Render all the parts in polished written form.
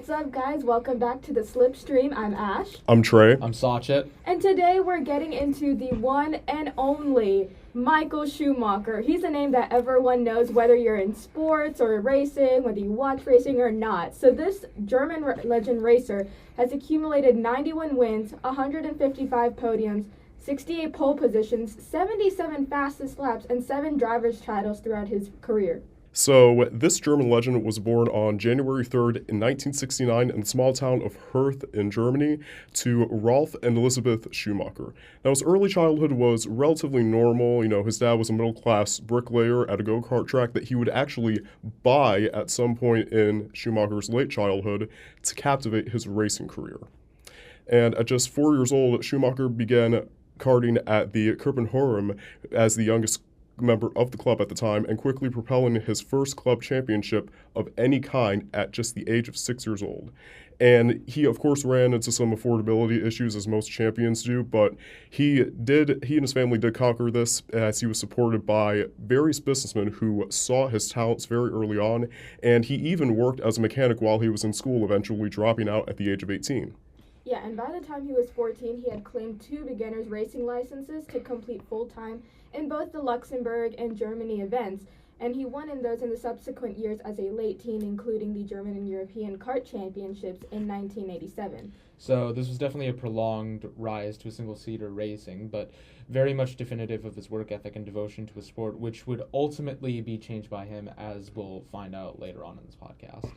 What's up, guys? Welcome back to the Slipstream. I'm Ash. I'm Trey. I'm Sachet. And today we're getting into the one and only Michael Schumacher. He's a name that everyone knows, whether you're in sports or racing, whether you watch racing or not. So this German legend racer has accumulated 91 wins, 155 podiums, 68 pole positions, 77 fastest laps, and 7 drivers' titles throughout his career. So, this German legend was born on January 3rd in 1969 in the small town of Herth in Germany to Rolf and Elisabeth Schumacher. Now, his early childhood was relatively normal. His dad was a middle-class bricklayer at a go-kart track that he would actually buy at some point in Schumacher's late childhood to captivate his racing career. And at just 4 years old, Schumacher began karting at the Kirpenhorum as the youngest member of the club at the time, and quickly propelling his first club championship of any kind at just the age of 6 years old. And he, of course, ran into some affordability issues, as most champions do, but he and his family did conquer this, as he was supported by various businessmen who saw his talents very early on, and he even worked as a mechanic while he was in school, eventually dropping out at the age of 18. Yeah, and by the time he was 14, he had claimed 2 beginner's racing licenses to complete full-time in both the Luxembourg and Germany events, and he won in those in the subsequent years as a late teen, including the German and European kart championships in 1987. So this was definitely a prolonged rise to a single-seater racing, but very much definitive of his work ethic and devotion to a sport, which would ultimately be changed by him, as we'll find out later on in this podcast.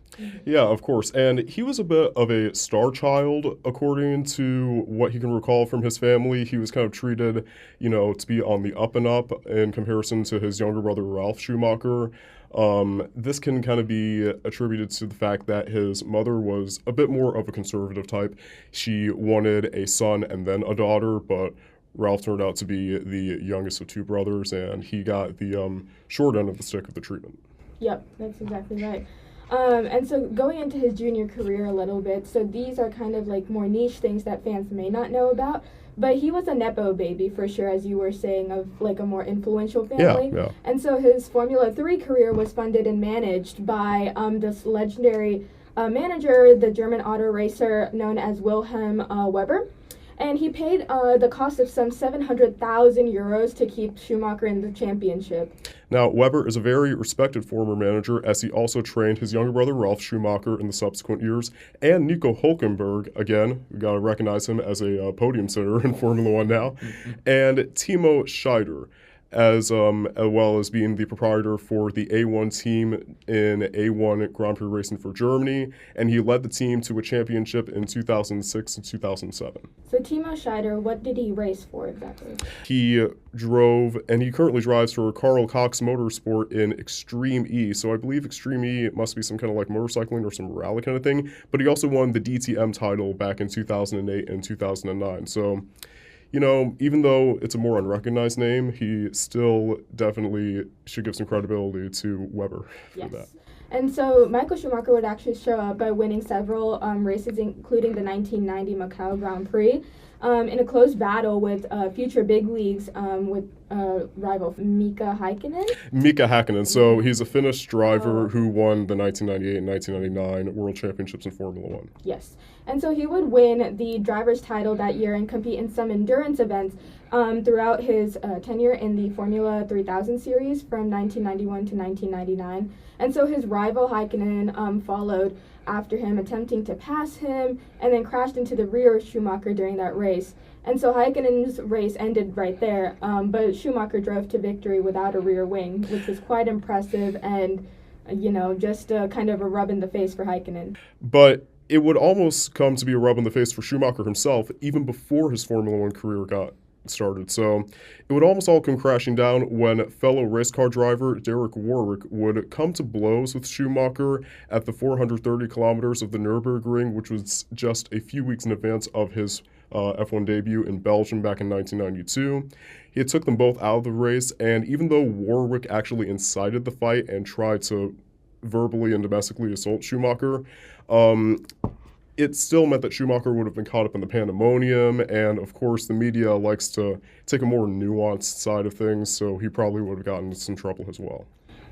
Yeah, of course. And he was a bit of a star child, according to what he can recall from his family. He was kind of treated, to be on the up and up in comparison to his younger brother, Ralf Schumacher. This can kind of be attributed to the fact that his mother was a bit more of a conservative type. She wanted a son and then a daughter, but Ralph turned out to be the youngest of 2 brothers, and he got the short end of the stick of the treatment. Yep, that's exactly right. And so going into his junior career a little bit, so these are kind of like more niche things that fans may not know about, but he was a Nepo baby for sure, as you were saying, of like a more influential family. Yeah. And so his Formula 3 career was funded and managed by this legendary manager, the German auto racer known as Wilhelm Weber. And he paid the cost of some 700,000 euros to keep Schumacher in the championship. Now, Weber is a very respected former manager, as he also trained his younger brother Ralf Schumacher in the subsequent years, and Nico Hülkenberg, again, we gotta recognize him as a podium sitter in Formula One now, and Timo Scheider, as well as being the proprietor for the A1 team in A1 Grand Prix racing for Germany, and he led the team to a championship in 2006 and 2007. So Timo Scheider, what did he race for exactly? He drove, and he currently drives for Carl Cox Motorsport in Extreme E. So I believe Extreme E must be some kind of like motorcycling or some rally kind of thing, but he also won the DTM title back in 2008 and 2009. So, even though it's a more unrecognized name, he still definitely should give some credibility to Weber for that. And so Michael Schumacher would actually show up by winning several races, including the 1990 Macau Grand Prix, in a close battle with future big leagues with rival Mika Häkkinen. So he's a Finnish driver who won the 1998 and 1999 World Championships in Formula One. Yes. And so he would win the driver's title that year and compete in some endurance events throughout his tenure in the Formula 3000 series from 1991 to 1999. And so his rival Häkkinen followed after him, attempting to pass him, and then crashed into the rear of Schumacher during that race. And so Häkkinen's race ended right there, but Schumacher drove to victory without a rear wing, which was quite impressive and, just kind of a rub in the face for Häkkinen. But it would almost come to be a rub in the face for Schumacher himself, even before his Formula One career got started. So it would almost all come crashing down when fellow race car driver Derek Warwick would come to blows with Schumacher at the 430 kilometers of the Nürburgring, which was just a few weeks in advance of his F1 debut in Belgium back in 1992. He took them both out of the race, and even though Warwick actually incited the fight and tried to verbally and domestically assault Schumacher, it still meant that Schumacher would have been caught up in the pandemonium, and of course the media likes to take a more nuanced side of things, so he probably would have gotten into some trouble as well.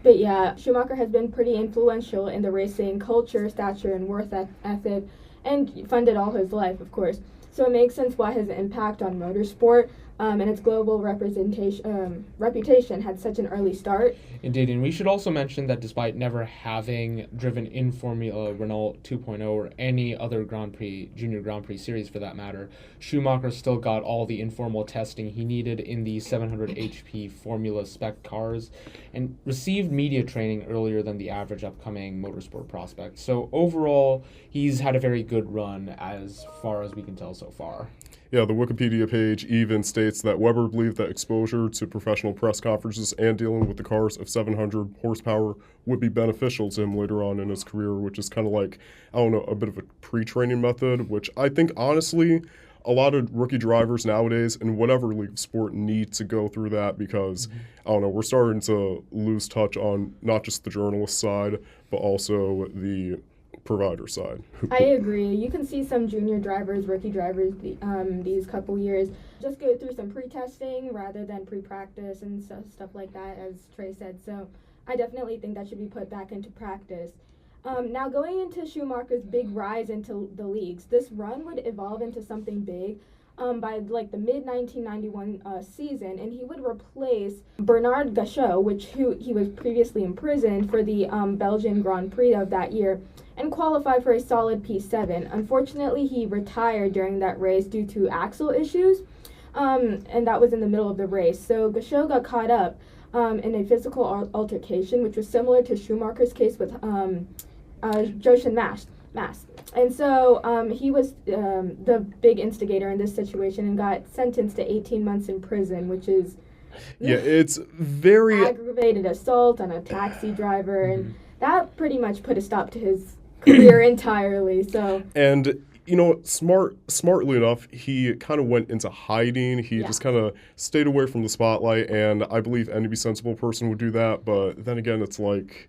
But yeah, Schumacher has been pretty influential in the racing culture, stature, and worth ethic, and funded all his life, of course. So it makes sense why his impact on motorsport and its global reputation had such an early start. Indeed, and we should also mention that despite never having driven in Formula Renault 2.0 or any other Junior Grand Prix series for that matter, Schumacher still got all the informal testing he needed in the 700 HP Formula spec cars and received media training earlier than the average upcoming motorsport prospect. So overall, he's had a very good run as far as we can tell so far. Yeah, the Wikipedia page even states that Webber believed that exposure to professional press conferences and dealing with the cars of 700 horsepower would be beneficial to him later on in his career, which is kind of like, I don't know, a bit of a pre-training method, which I think, honestly, a lot of rookie drivers nowadays in whatever league of sport need to go through that because, I don't know, we're starting to lose touch on not just the journalist side, but also the provider side. I agree. You can see some junior drivers, rookie drivers, these couple years just go through some pre-testing rather than pre-practice and stuff like that, as Trey said. So I definitely think that should be put back into practice. Now going into Schumacher's big rise into the leagues, this run would evolve into something big by like the mid-1991 season, and he would replace Bernard Gachot, who he was previously imprisoned for the Belgian Grand Prix of that year, and qualify for a solid P7. Unfortunately, he retired during that race due to axle issues, and that was in the middle of the race. So Gachot got caught up in a physical altercation, which was similar to Schumacher's case with Jochen Mass. And so he was the big instigator in this situation and got sentenced to 18 months in prison, which is it's very aggravated assault on a taxi driver, and that pretty much put a stop to his career entirely. So and smartly enough, he kind of went into hiding. He just kind of stayed away from the spotlight, and I believe any sensible person would do that. But then again, it's like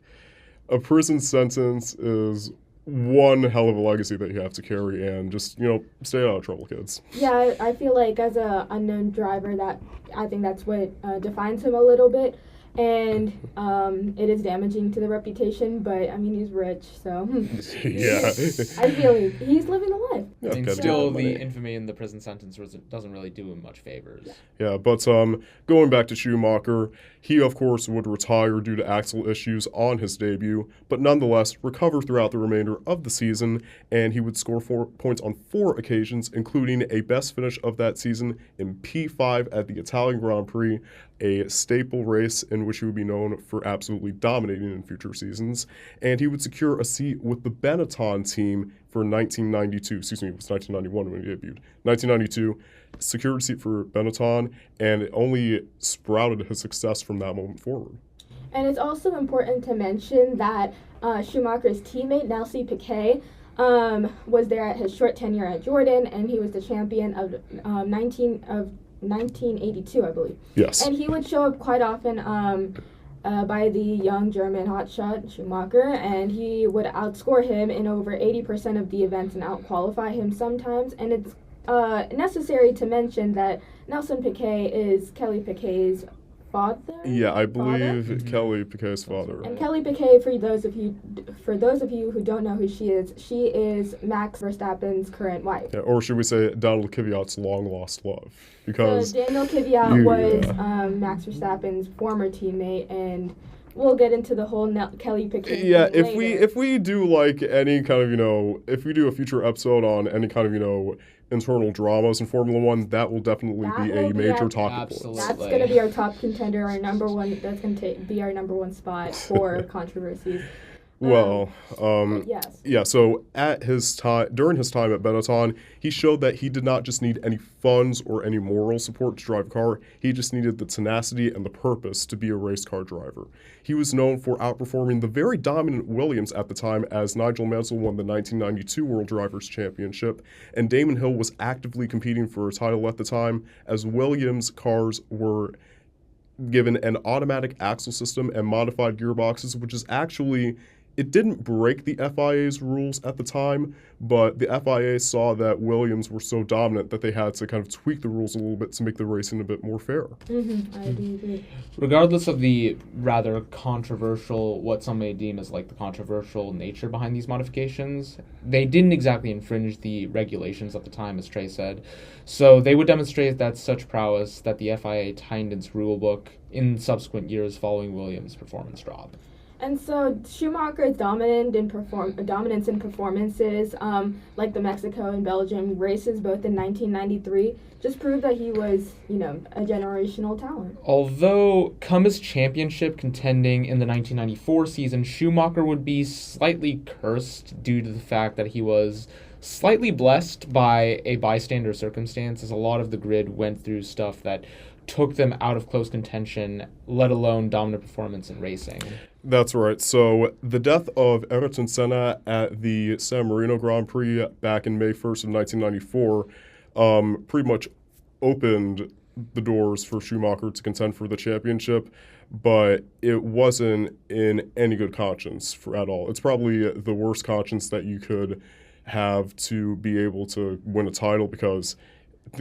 a prison sentence is one hell of a legacy that you have to carry, and just, stay out of trouble, kids. Yeah, I feel like as a unknown driver, that I think that's what defines him a little bit. And it is damaging to the reputation, but I mean, he's rich, so yeah. I feel like he's living the life. Yeah, I mean, still, the infamy in the prison sentence doesn't really do him much favors. Yeah, but going back to Schumacher, he of course would retire due to axle issues on his debut, but nonetheless recover throughout the remainder of the season, and he would score 4 points on 4 occasions, including a best finish of that season in P5 at the Italian Grand Prix, a staple race in which he would be known for absolutely dominating in future seasons. And he would secure a seat with the Benetton team for 1992. Excuse me, it was 1991 when he debuted. 1992, secured a seat for Benetton, and it only sprouted his success from that moment forward. And it's also important to mention that Schumacher's teammate, Nelson Piquet, was there at his short tenure at Jordan, and he was the champion of 1982, I believe. Yes. And he would show up quite often by the young German hotshot Schumacher, and he would outscore him in over 80% of the events and outqualify him sometimes. And it's necessary to mention that Nelson Piquet is Kelly Piquet's father. Yeah, I believe Kelly Piquet's father. And Kelly Piquet, for those of you who don't know who she is Max Verstappen's current wife. Yeah, or should we say Donald Kvyat's long-lost love? Because so Daniel Kvyat was Max Verstappen's former teammate, and we'll get into the whole Kelly Piquet thing later. if we do like any kind of, if we do a future episode on any kind of, internal dramas in Formula One, that will definitely be a major talking point. That's going to be our top contender, our number one. That's going to be our number one spot for controversies. Well, yes. Yeah, so during his time at Benetton, he showed that he did not just need any funds or any moral support to drive a car, he just needed the tenacity and the purpose to be a race car driver. He was known for outperforming the very dominant Williams at the time, as Nigel Mansell won the 1992 World Drivers' Championship, and Damon Hill was actively competing for a title at the time, as Williams cars were given an automatic axle system and modified gearboxes, which is actually it didn't break the FIA's rules at the time, but the FIA saw that Williams were so dominant that they had to kind of tweak the rules a little bit to make the racing a bit more fair. I do agree. Regardless of the rather controversial, what some may deem as like the controversial nature behind these modifications, they didn't exactly infringe the regulations at the time, as Trey said. So they would demonstrate that such prowess that the FIA tightened its rule book in subsequent years following Williams' performance drop. And so Schumacher's dominance in performances, like the Mexico and Belgium races, both in 1993, just proved that he was, a generational talent. Although come his championship contending in the 1994 season, Schumacher would be slightly cursed due to the fact that he was slightly blessed by a bystander circumstance, as a lot of the grid went through stuff that took them out of close contention, let alone dominant performance in racing. That's right. So the death of Ayrton Senna at the San Marino Grand Prix back in May 1st of 1994 pretty much opened the doors for Schumacher to contend for the championship, but it wasn't in any good conscience at all. It's probably the worst conscience that you could have to be able to win a title, because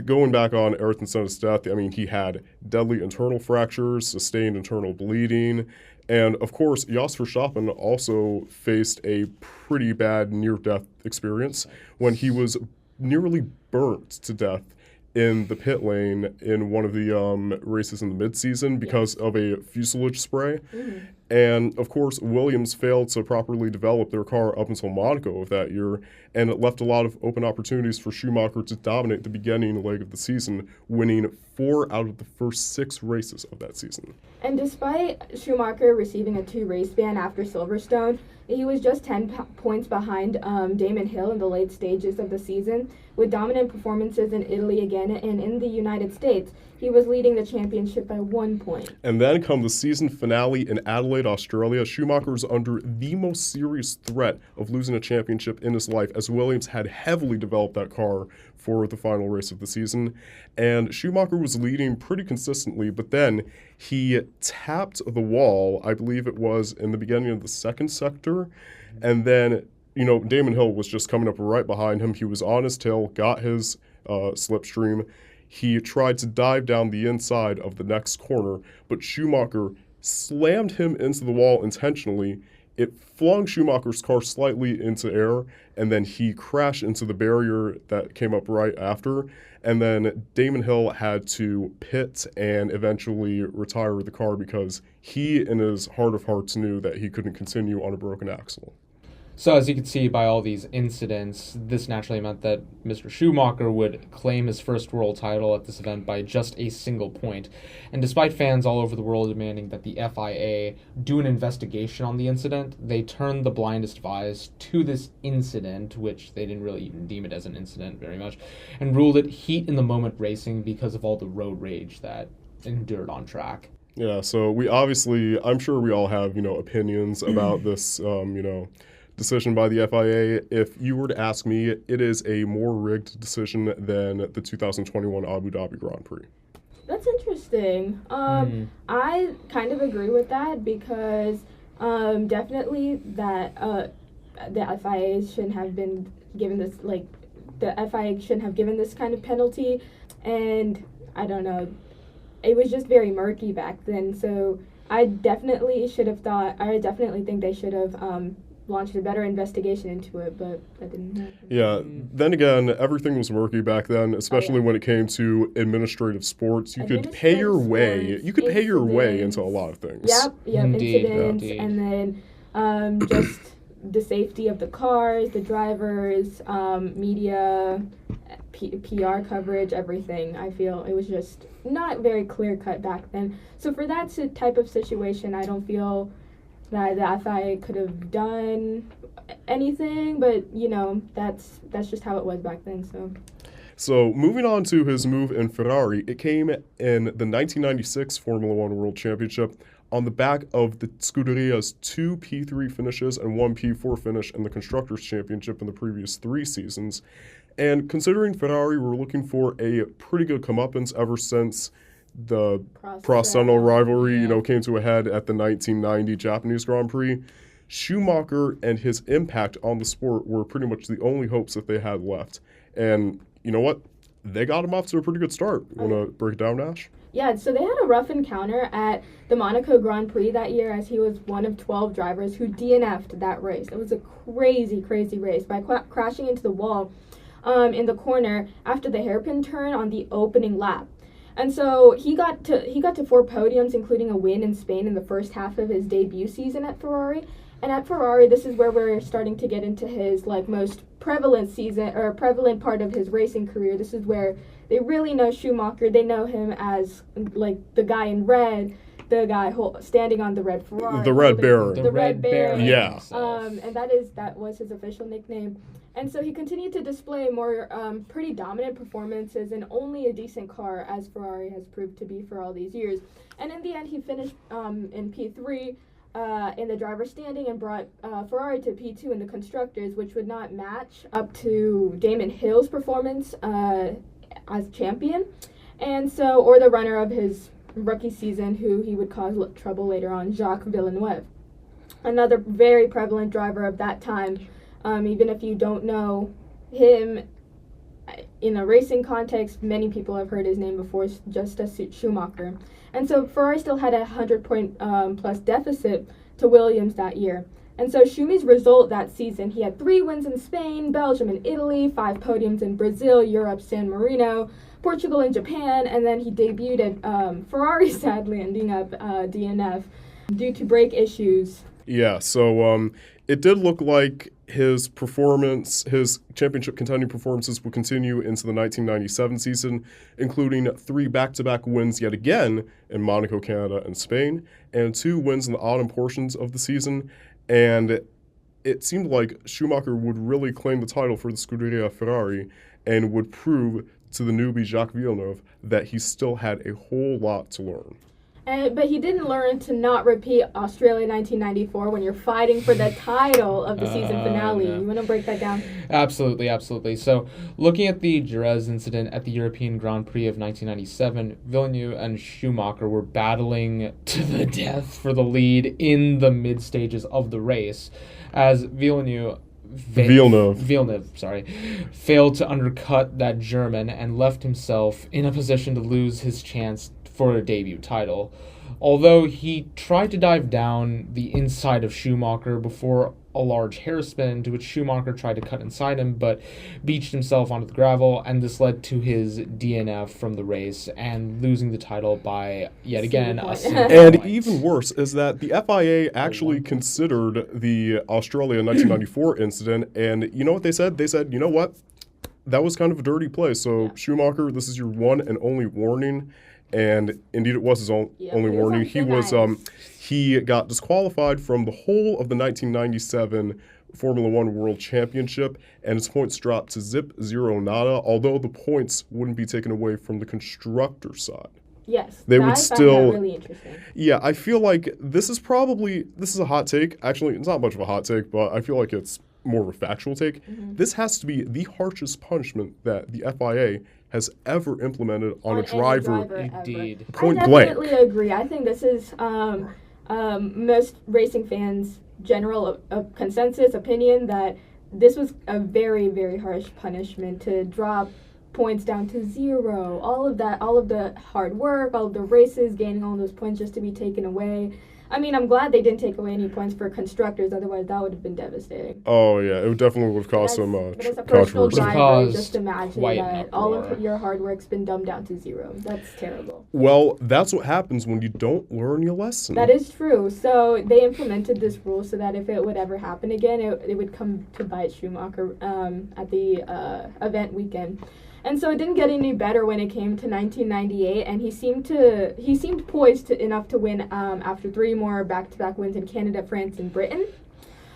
going back on Ayrton Senna's death, I mean, he had deadly internal fractures, sustained internal bleeding, and of course, Jos Verstappen also faced a pretty bad near-death experience when he was nearly burnt to death in the pit lane in one of the races in the mid-season because of a fuselage spray. Mm-hmm. And, of course, Williams failed to properly develop their car up until Monaco of that year, and it left a lot of open opportunities for Schumacher to dominate the beginning leg of the season, winning 4 out of the first 6 races of that season. And despite Schumacher receiving a 2-race ban after Silverstone, he was just 10 points behind Damon Hill in the late stages of the season, with dominant performances in Italy again, and in the United States, he was leading the championship by 1 point. And then come the season finale in Adelaide, Australia, Schumacher was under the most serious threat of losing a championship in his life, as Williams had heavily developed that car for the final race of the season. And Schumacher was leading pretty consistently, but then he tapped the wall, I believe it was in the beginning of the second sector, and then Damon Hill was just coming up right behind him. He was on his tail, got his slipstream. He tried to dive down the inside of the next corner, but Schumacher slammed him into the wall intentionally. It flung Schumacher's car slightly into air, and then he crashed into the barrier that came up right after. And then Damon Hill had to pit and eventually retire the car because he, in his heart of hearts, knew that he couldn't continue on a broken axle. So as you can see by all these incidents, this naturally meant that Mr. Schumacher would claim his first world title at this event by just a single point. And despite fans all over the world demanding that the FIA do an investigation on the incident, they turned the blindest of eyes to this incident, which they didn't really even deem it as an incident very much, and ruled it heat-in-the-moment racing because of all the road rage that endured on track. Yeah, so I'm sure we all have, opinions about this, decision by the FIA. If you were to ask me, it is a more rigged decision than the 2021 Abu Dhabi Grand Prix. That's interesting. I kind of agree with that because definitely that the FIA shouldn't have been given this, the FIA shouldn't have given this kind of penalty, and I don't know, it was just very murky back then, so I definitely think they should have launched a better investigation into it, but that didn't happen. Yeah, then again, everything was murky back then, especially when it came to administrative sports. You could pay your way into a lot of things. Yep, Indeed. incidents, and then just the safety of the cars, the drivers, media, PR coverage, everything. I feel it was just not very clear-cut back then. So for that type of situation, I don't feel that the FIA could have done anything, but that's just how it was back then. So moving on to his move in Ferrari, it came in the 1996 Formula One World Championship on the back of the Scuderia's 2 P3 finishes and 1 P4 finish in the Constructors' Championship in the previous 3 seasons. And considering Ferrari were looking for a pretty good comeuppance ever since the Prost-Senna rivalry, came to a head at the 1990 Japanese Grand Prix, Schumacher and his impact on the sport were pretty much the only hopes that they had left. And you know what? They got him off to a pretty good start. Want to break it down, Nash? Yeah, so they had a rough encounter at the Monaco Grand Prix that year, as he was one of 12 drivers who DNF'd that race. It was a crazy, crazy race by crashing into the wall in the corner after the hairpin turn on the opening lap. And so he got to 4 podiums, including a win in Spain in the first half of his debut season at Ferrari. And at Ferrari, this is where we're starting to get into his most prevalent part of his racing career. This is where they really know Schumacher. They know him as the guy in red, the guy standing on the red Ferrari. The Red Baron. The Red Baron. Yeah. And that was his official nickname. And so he continued to display more pretty dominant performances in only a decent car, as Ferrari has proved to be for all these years. And in the end, he finished in P3 in the driver's standing and brought Ferrari to P2 in the constructors, which would not match up to Damon Hill's performance as champion, or the runner of his rookie season, who he would cause trouble later on, Jacques Villeneuve. Another very prevalent driver of that time, even if you don't know him in a racing context, many people have heard his name before, just as Schumacher. And so Ferrari still had a 100-point plus deficit to Williams that year. And so Schumi's result that season, he had 3 wins in Spain, Belgium, and Italy, 5 podiums in Brazil, Europe, San Marino, Portugal, and Japan, and then he debuted at Ferrari, sadly ending up DNF due to brake issues. Yeah, so it did look like his championship contending performances would continue into the 1997 season, including 3 back-to-back wins yet again in Monaco, Canada, and Spain, and 2 wins in the autumn portions of the season. And it seemed like Schumacher would really claim the title for the Scuderia Ferrari and would prove to the newbie Jacques Villeneuve that he still had a whole lot to learn. But he didn't learn to not repeat Australia 1994 when you're fighting for the title of the season finale. Yeah. You want to break that down? Absolutely, absolutely. So, looking at the Jerez incident at the European Grand Prix of 1997, Villeneuve and Schumacher were battling to the death for the lead in the mid-stages of the race, as Villeneuve failed to undercut that German and left himself in a position to lose his chance for a debut title. Although he tried to dive down the inside of Schumacher before a large hairspin, to which Schumacher tried to cut inside him, but beached himself onto the gravel, and this led to his DNF from the race and losing the title by, yet again, a single And point. even worse is that the FIA actually considered the Australia 1994 incident, and you know what they said? They said, you know what? That was kind of a dirty play, so Schumacher, this is your one and only warning. And indeed, it was his only warning. He got disqualified from the whole of the 1997 Formula One World Championship, and his points dropped to zero nada. Although the points wouldn't be taken away from the constructor side. Yes, they would still. That really interesting. Yeah, I feel like this is a hot take. Actually, it's not much of a hot take, but I feel like it's more of a factual take. Mm-hmm. This has to be the harshest punishment that the FIA has ever implemented on a driver. Indeed. Point I blank. definitely agree. I think this is most racing fans' general consensus opinion that this was a very, very harsh punishment to drop points down to 0. All of the hard work, all of the races, gaining all those points just to be taken away. I mean, I'm glad they didn't take away any points for constructors. Otherwise, that would have been devastating. Oh, yeah. It definitely would have caused some But as a personal controversy. driver, just imagine quite an that all uproar. of your hard work's been dumbed down to 0. That's terrible. Well, that's what happens when you don't learn your lesson. That is true. So they implemented this rule so that if it would ever happen again, it would come to bite Schumacher at the event weekend. And so it didn't get any better when it came to 1998, and he seemed poised enough to win after 3 more back-to-back wins in Canada, France, and Britain,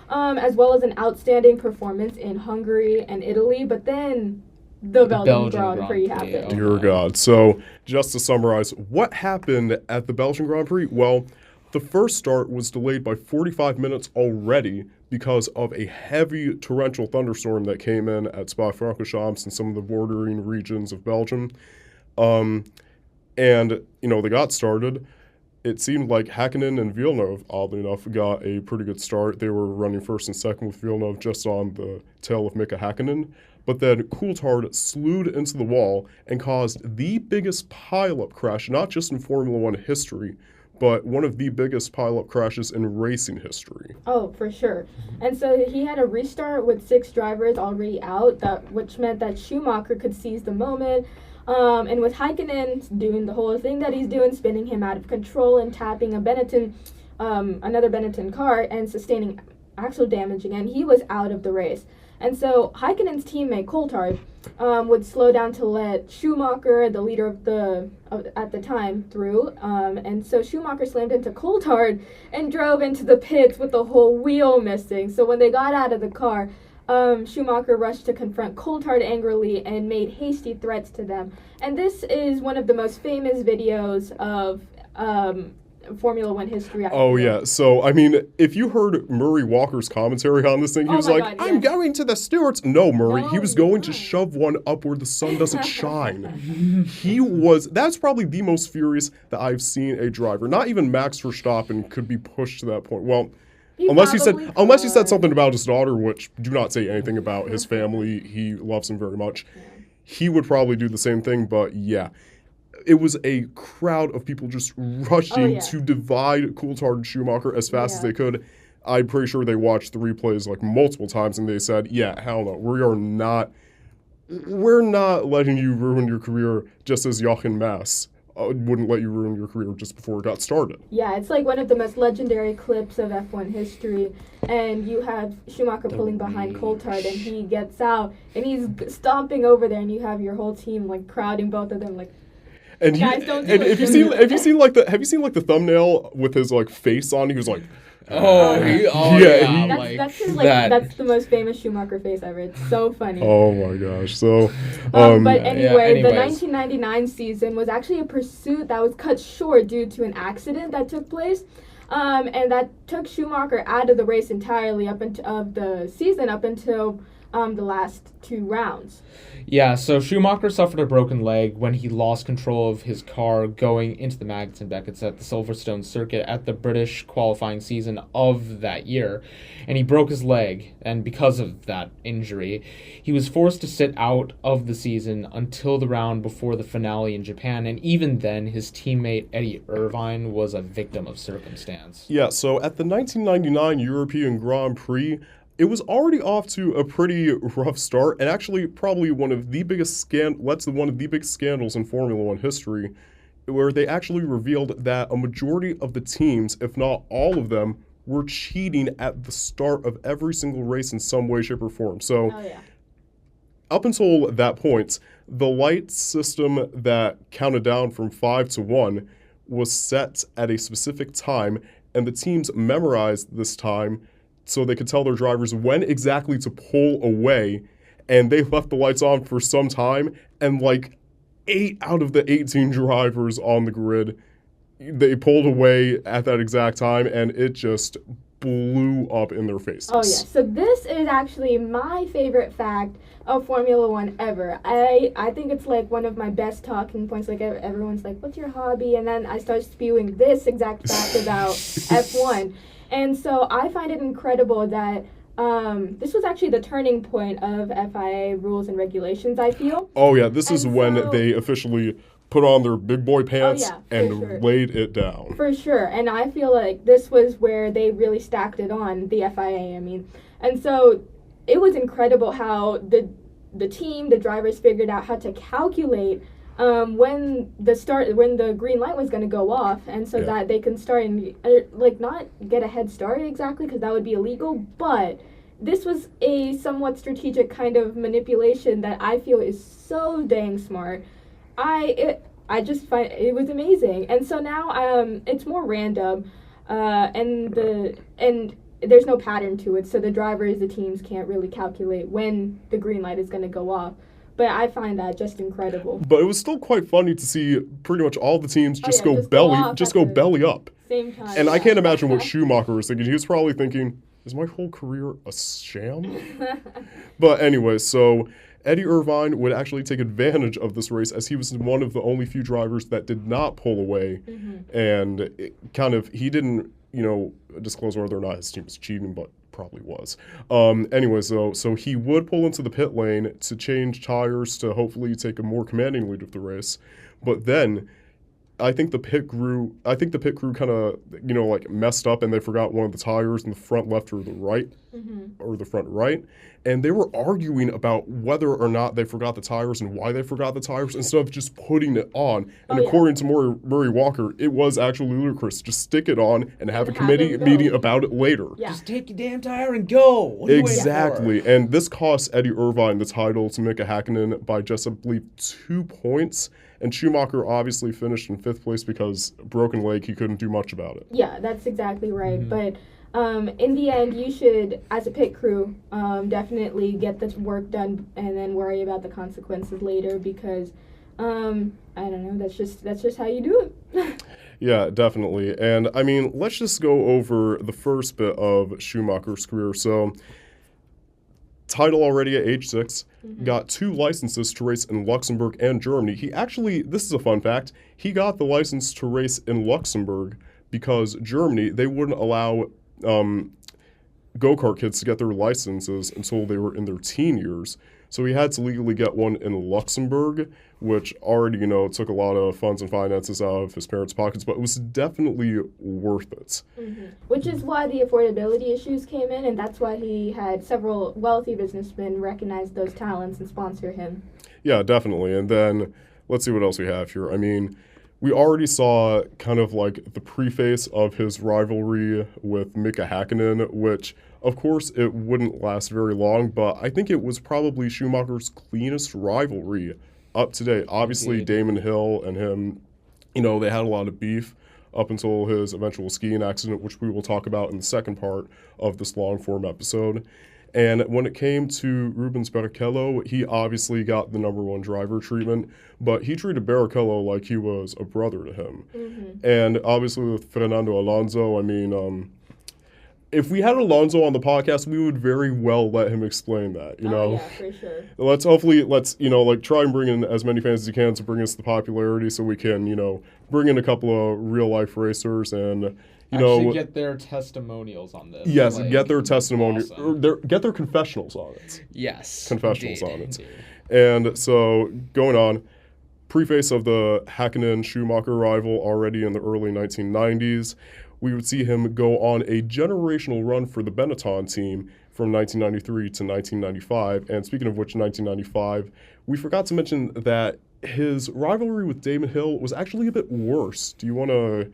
as well as an outstanding performance in Hungary and Italy. But then the Belgian Grand Prix happened. Dear God. So, just to summarize, what happened at the Belgian Grand Prix? Well, the first start was delayed by 45 minutes already because of a heavy torrential thunderstorm that came in at Spa-Francorchamps and some of the bordering regions of Belgium. And, they got started. it seemed like Hakkinen and Villeneuve, oddly enough, got a pretty good start. They were running first and second with Villeneuve just on the tail of Mika Hakkinen. But then Coulthard slewed into the wall and caused the biggest pileup crash, not just in Formula One history, but one of the biggest pileup crashes in racing history. Oh, for sure. And so he had a restart with 6 drivers already out, which meant that Schumacher could seize the moment. And with Häkkinen doing the whole thing that he's doing, spinning him out of control and tapping another Benetton car and sustaining axle damage again, he was out of the race. And so Häkkinen's teammate Coulthard would slow down to let Schumacher, the leader at the time, through. And so Schumacher slammed into Coulthard and drove into the pits with the whole wheel missing. So when they got out of the car, Schumacher rushed to confront Coulthard angrily and made hasty threats to them. And this is one of the most famous videos of Formula One history. Yeah. So, I mean, if you heard Murray Walker's commentary on this thing, he was like, God, I'm going to the Stewards. No, Murray, he was going to shove one up where the sun doesn't shine. That's probably the most furious that I've seen a driver. Not even Max Verstappen could be pushed to that point. Well, unless he said something about his daughter, which do not say anything about his family. He loves him very much. Yeah. He would probably do the same thing, but yeah. It was a crowd of people just rushing to divide Coulthard and Schumacher as fast as they could. I'm pretty sure they watched the replays like multiple times and they said, yeah, hell no, we're not letting you ruin your career just as Jochen Mass wouldn't let you ruin your career just before it got started. Yeah, it's like one of the most legendary clips of F1 history. And you have Schumacher pulling behind Coulthard, and he gets out, and he's stomping over there, and you have your whole team like crowding both of them, like. And guys, don't do it. Have you seen like the thumbnail with his like face on? He was like. That's the most famous Schumacher face ever. It's so funny. Oh my gosh. So but anyway, the 1999 season was actually a pursuit that was cut short due to an accident that took place. And that took Schumacher out of the race entirely up until the last 2 rounds. Yeah, so Schumacher suffered a broken leg when he lost control of his car going into the Magnussen-Beckett's at the Silverstone circuit at the British qualifying season of that year. And he broke his leg, and because of that injury, he was forced to sit out of the season until the round before the finale in Japan, and even then, his teammate Eddie Irvine was a victim of circumstance. Yeah, so at the 1999 European Grand Prix, it was already off to a pretty rough start, and actually probably one of the biggest scandals in Formula One history, where they actually revealed that a majority of the teams, if not all of them, were cheating at the start of every single race in some way, shape, or form. So, up until that point, the light system that counted down from 5 to 1 was set at a specific time, and the teams memorized this time so they could tell their drivers when exactly to pull away, and they left the lights on for some time, and like 8 out of the 18 drivers on the grid, they pulled away at that exact time, and it just blew up in their faces. Oh yeah, so this is actually my favorite fact of Formula One ever. I think it's like one of my best talking points. Like everyone's like, what's your hobby? And then I start spewing this exact fact about F1. And so I find it incredible that this was actually the turning point of FIA rules and regulations, I feel. Oh, yeah. This is when they officially put on their big boy pants and laid it down. For sure. And I feel like this was where they really stacked it on, the FIA, I mean. And so it was incredible how the drivers figured out how to calculate when the green light was going to go off, and so that they can start and not get a head start exactly, because that would be illegal, but this was a somewhat strategic kind of manipulation that I feel is so dang smart. I just find it was amazing. And so now it's more random, and there's no pattern to it, so the drivers, the teams can't really calculate when the green light is going to go off. But I find that just incredible. But it was still quite funny to see pretty much all the teams just go belly up. Same time. And I can't imagine what Schumacher was thinking. He was probably thinking, is my whole career a sham? But anyway, so Eddie Irvine would actually take advantage of this race as he was one of the only few drivers that did not pull away. And he didn't, disclose whether or not his team was cheating, but probably was. So he would pull into the pit lane to change tires to hopefully take a more commanding lead of the race. But then I think the pit crew kind of, messed up and they forgot one of the tires in the front left or the right, or the front right. And they were arguing about whether or not they forgot the tires and why they forgot the tires instead of just putting it on. And according to Murray Walker, it was actually ludicrous. Just stick it on and have a committee meeting about it later. Yeah. Just take your damn tire and go. What are you waiting for? And this cost Eddie Irvine the title to Mika Hakkinen by just, I believe, 2 points. And Schumacher obviously finished in 5th place because broken leg, he couldn't do much about it. Yeah, that's exactly right. But in the end, you should, as a pit crew, definitely get the work done and then worry about the consequences later because, I don't know, that's just how you do it. Yeah, definitely. And, I mean, let's just go over the first bit of Schumacher's career. So, title already at age 6, got 2 licenses to race in Luxembourg and Germany. He actually, this is a fun fact, he got the license to race in Luxembourg because Germany, they wouldn't allow go-kart kids to get their licenses until they were in their teen years. So he had to legally get one in Luxembourg, which already, took a lot of funds and finances out of his parents' pockets, but it was definitely worth it. Which is why the affordability issues came in, and that's why he had several wealthy businessmen recognize those talents and sponsor him. Yeah, definitely. And then let's see what else we have here. I mean, we already saw kind of like the preface of his rivalry with Mika Hakkinen, which, of course, it wouldn't last very long, but I think it was probably Schumacher's cleanest rivalry up to date. Obviously, Damon Hill and him, they had a lot of beef up until his eventual skiing accident, which we will talk about in the second part of this long-form episode. And when it came to Rubens Barrichello, he obviously got the number 1 driver treatment, but he treated Barrichello like he was a brother to him. And obviously with Fernando Alonso, I mean, if we had Alonso on the podcast, we would very well let him explain that, Oh, yeah, for sure. Let's try and bring in as many fans as you can to bring us the popularity so we can, bring in a couple of real-life racers and, actually get their testimonials on this. Yes, get their testimonials. Awesome. Get their confessionals on it. Yes. Confessionals on it. And so, going on, preface of the Hakkinen-Schumacher rival already in the early 1990s. We would see him go on a generational run for the Benetton team from 1993 to 1995. And speaking of which, 1995, we forgot to mention that his rivalry with Damon Hill was actually a bit worse. Do you want to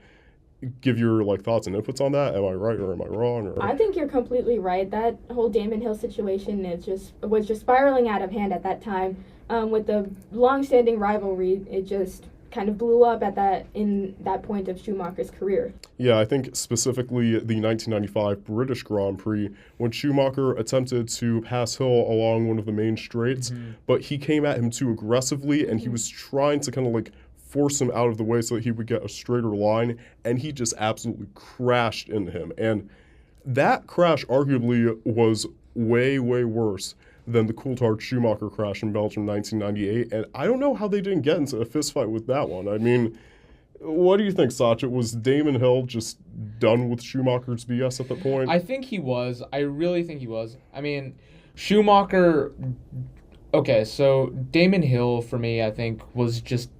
give your thoughts and inputs on that? Am I right or am I wrong? Or? I think you're completely right. That whole Damon Hill situation was just spiraling out of hand at that time. With the long-standing rivalry, it just kind of blew up in that point of Schumacher's career. Yeah, I think specifically the 1995 British Grand Prix when Schumacher attempted to pass Hill along one of the main straights, but he came at him too aggressively and he was trying to kind of force him out of the way so that he would get a straighter line, and he just absolutely crashed into him. And that crash arguably was way, way worse than the Coulthard-Schumacher crash in Belgium 1998, and I don't know how they didn't get into a fistfight with that one. I mean, what do you think, Sacha? Was Damon Hill just done with Schumacher's BS at that point? I think he was. I really think he was. I mean, Schumacher... Okay, so Damon Hill, for me, I think, was just...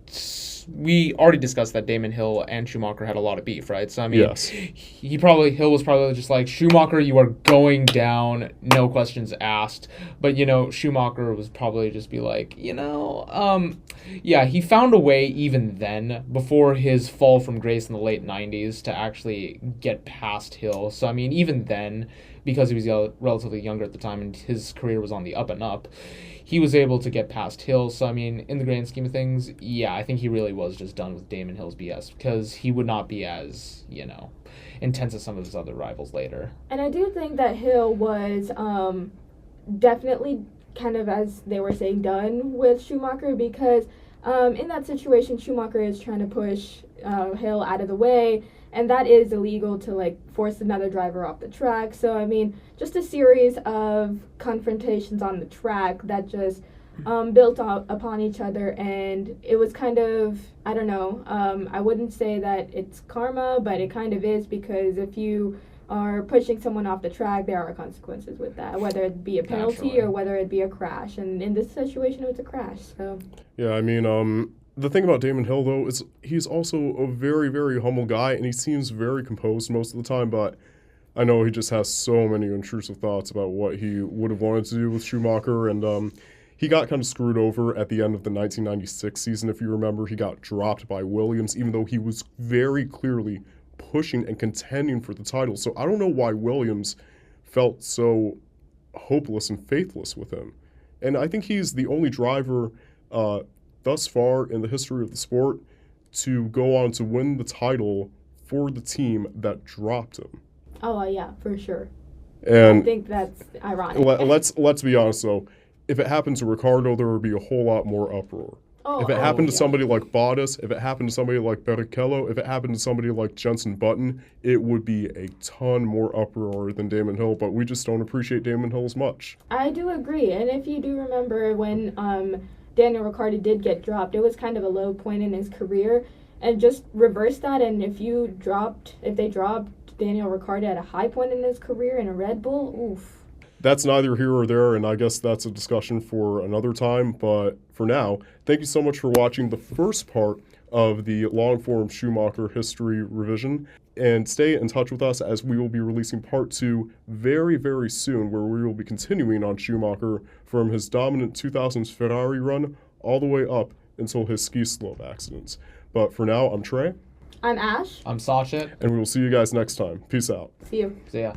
We already discussed that Damon Hill and Schumacher had a lot of beef, right? So, I mean, yes. Hill was probably just like, Schumacher, you are going down, no questions asked. But, Schumacher was probably just be like, yeah, he found a way even then, before his fall from grace in the late 90s, to actually get past Hill. So, I mean, even then, because he was relatively younger at the time and his career was on the up and up, he was able to get past Hill. So, I mean, in the grand scheme of things, yeah, I think he really was just done with Damon Hill's BS because he would not be as, intense as some of his other rivals later. And I do think that Hill was definitely kind of, as they were saying, done with Schumacher because in that situation, Schumacher is trying to push Hill out of the way, and that is illegal to force another driver off the track. So I mean, just a series of confrontations on the track that just built upon each other, and it was kind of, I don't know, I wouldn't say that it's karma, but it kind of is, because if you are pushing someone off the track, there are consequences with that, whether it be a penalty Naturally. or whether it be a crash. And in this situation, it was a crash. So Yeah, I mean, the thing about Damon Hill, though, is he's also a very, very humble guy, and he seems very composed most of the time, but I know he just has so many intrusive thoughts about what he would have wanted to do with Schumacher, and he got kind of screwed over at the end of the 1996 season, if you remember. He got dropped by Williams, even though he was very clearly pushing and contending for the title. So I don't know why Williams felt so hopeless and faithless with him. And I think he's the only driver thus far in the history of the sport to go on to win the title for the team that dropped him. oh yeah, for sure. I And think that's ironic. let's be honest though, if it happened to Ricardo, there would be a whole lot more uproar. If it happened to yeah. somebody like Bottas, if it happened to somebody like Barrichello, if it happened to somebody like Jenson Button, it would be a ton more uproar than Damon Hill, but we just don't appreciate Damon Hill as much. I do agree. And if you do remember when Daniel Ricciardo did get dropped, it was kind of a low point in his career. And just reverse that, and if they dropped Daniel Ricciardo at a high point in his career in a Red Bull, oof. That's neither here or there, and I guess that's a discussion for another time. But for now, thank you so much for watching the first part of the long-form Schumacher history revision. And stay in touch with us, as we will be releasing part 2 very, very soon, where we will be continuing on Schumacher from his dominant 2000s Ferrari run all the way up until his ski slope accidents. But for now, I'm Trey, I'm Ash. I'm Sachin. and we will see you guys next time. Peace out. See you. So yeah.